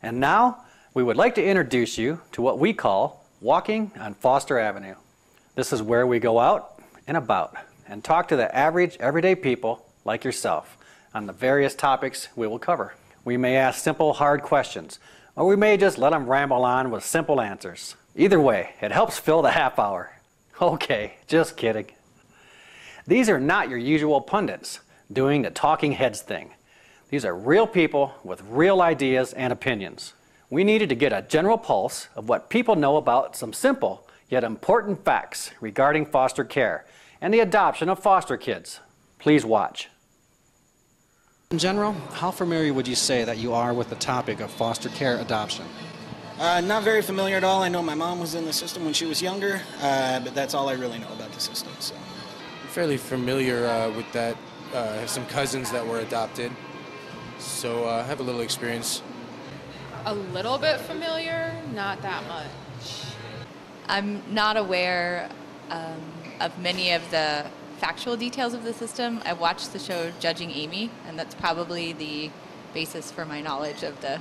And now, we would like to introduce you to what we call Walking on Foster Avenue. This is where we go out and about and talk to the average, everyday people like yourself on the various topics we will cover. We may ask simple, hard questions, or we may just let them ramble on with simple answers. Either way, it helps fill the half hour. Okay, just kidding. These are not your usual pundits doing the talking heads thing. These are real people with real ideas and opinions. We needed to get a general pulse of what people know about some simple yet important facts regarding foster care and the adoption of foster kids. Please watch. In general, how familiar would you say that you are with the topic of foster care adoption? Not very familiar at all. I know my mom was in the system when she was younger, but that's all I really know about the system. So, I'm fairly familiar with that. I have some cousins that were adopted, so I have a little experience. A little bit familiar, not that much. I'm not aware of many of the factual details of the system. I watched the show Judging Amy, and that's probably the basis for my knowledge of the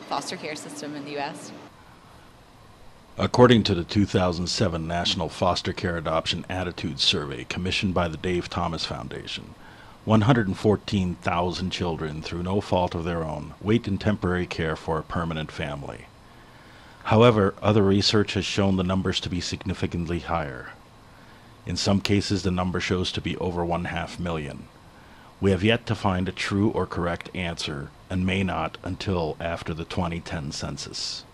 foster care system in the U.S. According to the 2007 National Foster Care Adoption Attitude Survey commissioned by the Dave Thomas Foundation, 114,000 children, through no fault of their own, wait in temporary care for a permanent family. However, other research has shown the numbers to be significantly higher. In some cases, the number shows to be over 500,000. We have yet to find a true or correct answer, and may not until after the 2010 census.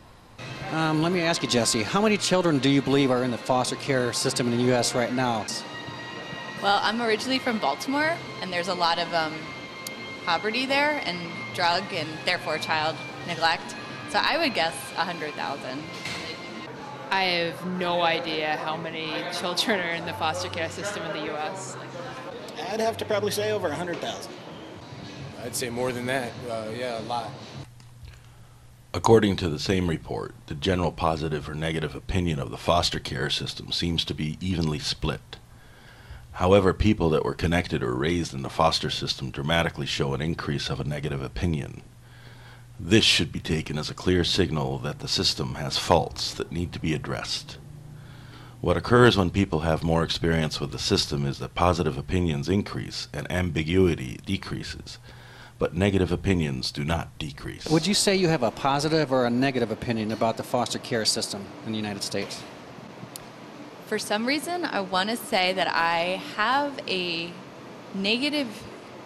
Let me ask you, Jesse, how many children do you believe are in the foster care system in the U.S. right now? Well, I'm originally from Baltimore, and there's a lot of poverty there and drug and therefore child neglect. So I would guess 100,000. I have no idea how many children are in the foster care system in the U.S. I'd have to probably say over 100,000. I'd say more than that. Yeah, a lot. According to the same report, the general positive or negative opinion of the foster care system seems to be evenly split. However, people that were connected or raised in the foster system dramatically show an increase of a negative opinion. This should be taken as a clear signal that the system has faults that need to be addressed. What occurs when people have more experience with the system is that positive opinions increase and ambiguity decreases, but negative opinions do not decrease. Would you say you have a positive or a negative opinion about the foster care system in the United States? For some reason, I want to say that I have a negative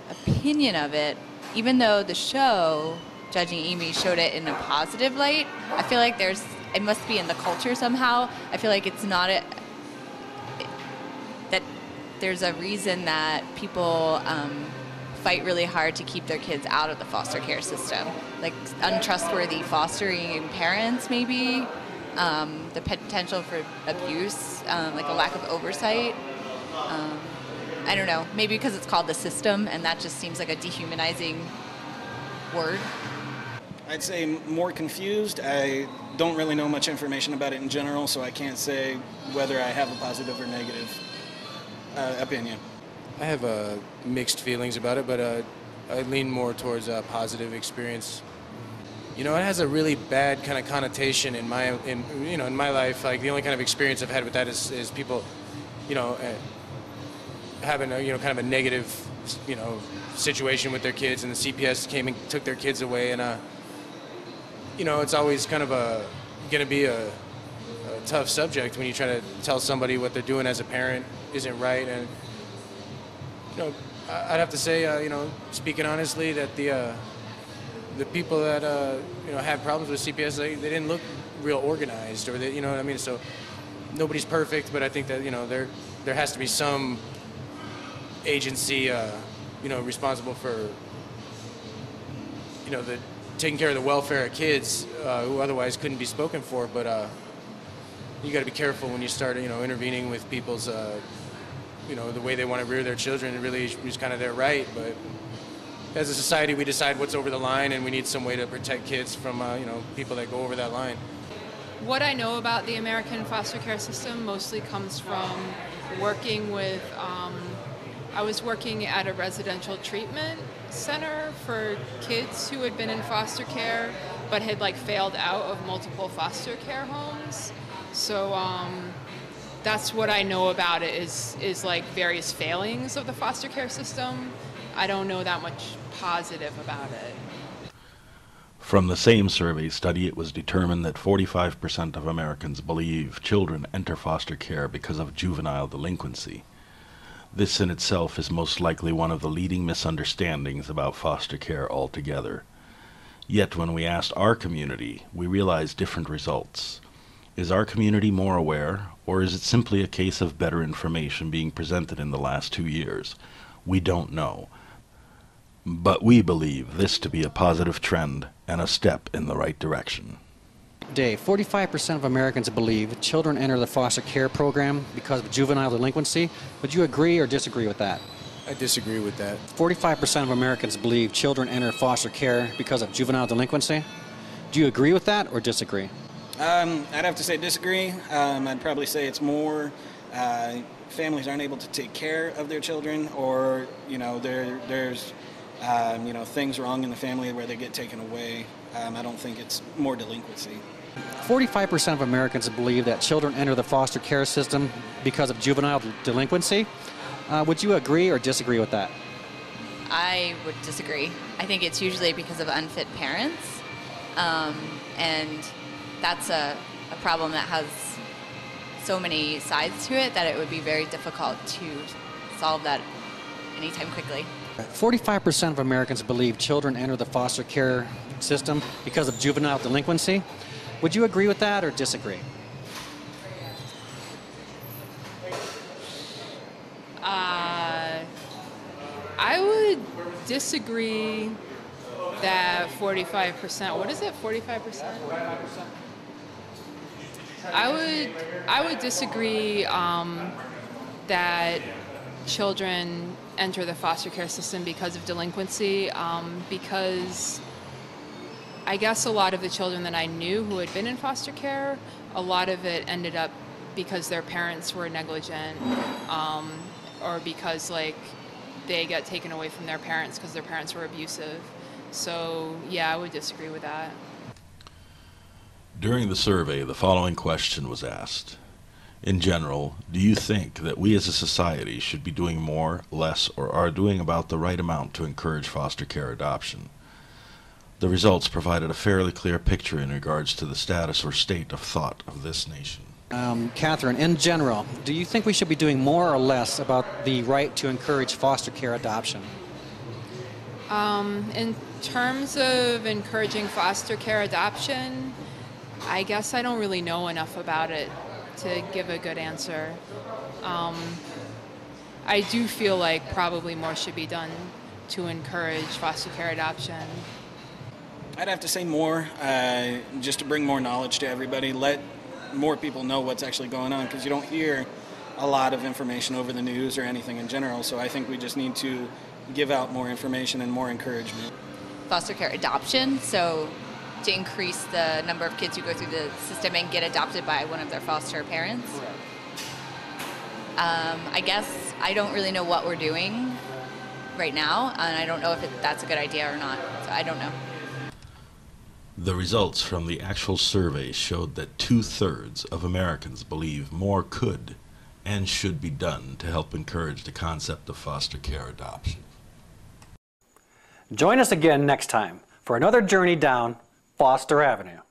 opinion of it, even though the show Judging Amy showed it in a positive light. I feel like it must be in the culture somehow. I feel like it's not that there's a reason that people fight really hard to keep their kids out of the foster care system. Like untrustworthy fostering parents maybe, the potential for abuse, like a lack of oversight. I don't know, maybe because it's called the system and that just seems like a dehumanizing word. I'd say more confused. I don't really know much information about it in general, so I can't say whether I have a positive or negative opinion. I have mixed feelings about it, but I lean more towards a positive experience. You know, it has a really bad kind of connotation in my life. Like the only kind of experience I've had with that is people, having a kind of a negative, situation with their kids, and the CPS came and took their kids away, and it's always kind of going to be a tough subject when you try to tell somebody what they're doing as a parent isn't right. And I'd have to say, speaking honestly, that the people that had problems with CPS, they didn't look real organized, or they, you know what I mean. So nobody's perfect, but I think that there has to be some agency, responsible for the taking care of the welfare of kids who otherwise couldn't be spoken for. But you got to be careful when you start, intervening with people's, the way they want to rear their children. It really is kind of their right. But as a society, we decide what's over the line, and we need some way to protect kids from, people that go over that line. What I know about the American foster care system mostly comes from working with, I was working at a residential treatment center for kids who had been in foster care, but had like failed out of multiple foster care homes. So that's what I know about it is like various failings of the foster care system. I don't know that much positive about it. From the same survey study, it was determined that 45% of Americans believe children enter foster care because of juvenile delinquency. This in itself is most likely one of the leading misunderstandings about foster care altogether. Yet when we asked our community, we realized different results. Is our community more aware, or is it simply a case of better information being presented in the last 2 years? We don't know. But we believe this to be a positive trend and a step in the right direction. Dave, 45% of Americans believe children enter the foster care program because of juvenile delinquency. Would you agree or disagree with that? I disagree with that. 45% of Americans believe children enter foster care because of juvenile delinquency. Do you agree with that or disagree? I'd have to say disagree. I'd probably say it's more families aren't able to take care of their children, or there's things wrong in the family where they get taken away. I don't think it's more delinquency. 45% of Americans believe that children enter the foster care system because of juvenile delinquency. Would you agree or disagree with that? I would disagree. I think it's usually because of unfit parents, and that's a problem that has so many sides to it that it would be very difficult to solve that anytime quickly. 45% of Americans believe children enter the foster care system because of juvenile delinquency. Would you agree with that or disagree? I would disagree that 45%, what is it, 45%? I would disagree that children enter the foster care system because of delinquency, because I guess a lot of the children that I knew who had been in foster care, a lot of it ended up because their parents were negligent, or because they got taken away from their parents because their parents were abusive. So yeah, I would disagree with that. During the survey, the following question was asked. In general, do you think that we as a society should be doing more, less, or are doing about the right amount to encourage foster care adoption? The results provided a fairly clear picture in regards to the status or state of thought of this nation. Catherine, in general, do you think we should be doing more or less about the right to encourage foster care adoption? In terms of encouraging foster care adoption, I guess I don't really know enough about it to give a good answer. I do feel like probably more should be done to encourage foster care adoption. I'd have to say more, just to bring more knowledge to everybody, let more people know what's actually going on, because you don't hear a lot of information over the news or anything in general, so I think we just need to give out more information and more encouragement. Foster care adoption, so to increase the number of kids who go through the system and get adopted by one of their foster parents. I guess I don't really know what we're doing right now, and I don't know if that's a good idea or not, so I don't know. The results from the actual survey showed that 2/3 of Americans believe more could and should be done to help encourage the concept of foster care adoption. Join us again next time for another journey down Foster Avenue.